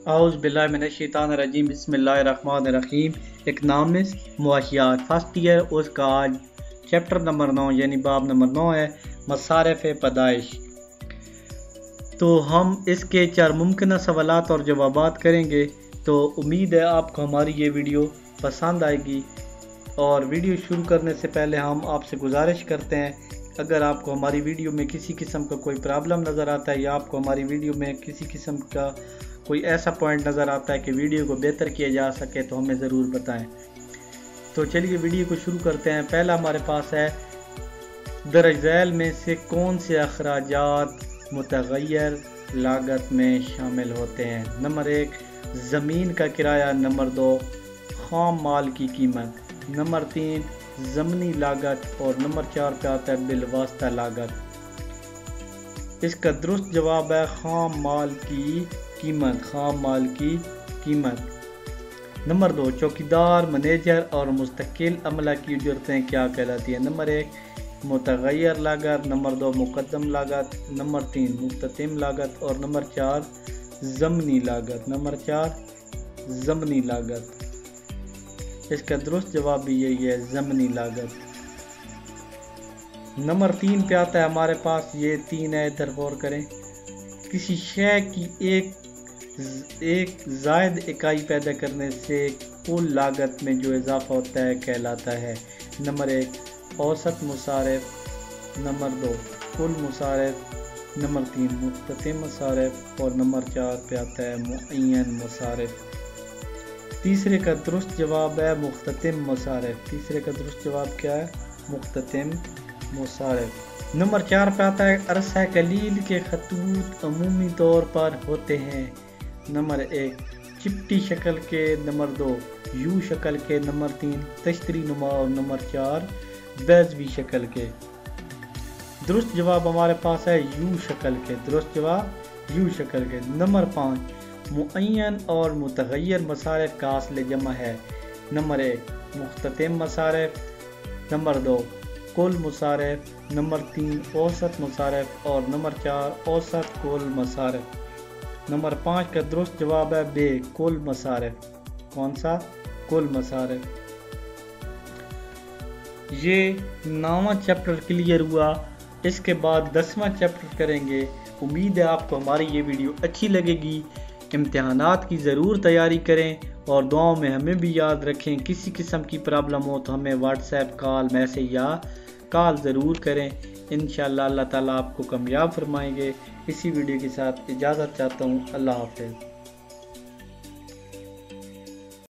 اعوذ باللہ من الشیطان الرجیم، بسم اللہ الرحمن الرحیم۔ اکنامکس معاشیات فرسٹ ایئر، اس کا آج چیپٹر نمبر 9 یعنی باب نمبر 9 ہے مصارف پیدائش۔ تو ہم اس کے 4 ممکنہ سوالات اور جوابات کریں گے۔ تو امید ہے آپ کو ہماری یہ ویڈیو پسند آئے گی، اور ویڈیو شروع کرنے سے پہلے ہم آپ سے گزارش کرتے ہیں اگر آپ کو ہماری ویڈیو میں کسی قسم کا کوئی پرابلم نظر آتا ہے یا آپ کو ہماری ویڈیو میں کسی قسم کا کوئی ایسا پوائنٹ نظر آتا ہے کہ ویڈیو کو بہتر کیا جا سکے تو ہمیں ضرور بتائیں۔ تو چلیے ویڈیو کو شروع کرتے ہیں۔ پہلا ہمارے پاس ہے درج ذیل میں سے کون سے اخراجات متغیر لاگت میں شامل ہوتے ہیں؟ نمبر 1 زمین کا کرایہ، نمبر 2 خام مال کی قیمت، نمبر 3 ضمنی لاگت، اور نمبر 4 پہ آتا ہے بالواسطہ لاگت۔ اس کا درست جواب ہے خام مال کی قیمت، خام مال کی قیمت۔ نمبر 2 چوکیدار، منیجر اور مستقل عملہ کی اجرتیں کیا کہلاتی ہیں؟ نمبر 1 متغیر لاگت، نمبر 2 مقدم لاگت، نمبر 3 مختتم لاگت، اور نمبر 4 ضمنی لاگت، نمبر 4 ضمنی لاگت۔ اس کا درست جواب بھی یہی ہے، ضمنی لاگت۔ نمبر 3 پہ آتا ہے ہمارے پاس، یہ 3 ہے، ادھر غور کریں۔ کسی شے کی ایک زائد اکائی پیدا کرنے سے کل لاگت میں جو اضافہ ہوتا ہے کہلاتا ہے؟ نمبر 1 اوسط مصارف، نمبر 2 کل مصارف، نمبر 3 مختتم مصارف، اور نمبر 4 پہ آتا ہے معین مصارف۔ تیسرے کا درست جواب ہے مختتم مصارف۔ تیسرے کا درست جواب کیا ہے؟ مختتم مصارف۔ نمبر 4 پہ آتا ہے عرصہ قلیل کے خطوط عمومی طور پر ہوتے ہیں۔ نمبر 1 چپٹی شکل کے، نمبر 2 یو شکل کے، نمبر 3 تشتری نما، اور نمبر 4 بیضوی شکل کے۔ درست جواب ہمارے پاس ہے یو شکل کے، درست جواب یو شکل کے۔ نمبر 5 معین اور متغیر مصارف کا اصل جمع ہے؟ نمبر 1 مختتم مصارف، نمبر 2 کل مصارف، نمبر 3 اوسط مصارف، اور نمبر 4 اوسط کل مصارف۔ نمبر 5 کا درست جواب ہے بے، کل مصارف۔ کون سا؟ کل مصارف۔ یہ 9واں چیپٹر کلیئر ہوا، اس کے بعد 10واں چیپٹر کریں گے۔ امید ہے آپ کو ہماری یہ ویڈیو اچھی لگے گی۔ امتحانات کی ضرور تیاری کریں، اور دعاؤں میں ہمیں بھی یاد رکھیں۔ کسی قسم کی پرابلم ہو تو ہمیں واٹس ایپ، کال، میسیج یا کال ضرور کریں۔ انشاءاللہ اللہ تعالیٰ آپ کو کامیاب فرمائیں گے۔ اسی ویڈیو کے ساتھ اجازت چاہتا ہوں، اللہ حافظ۔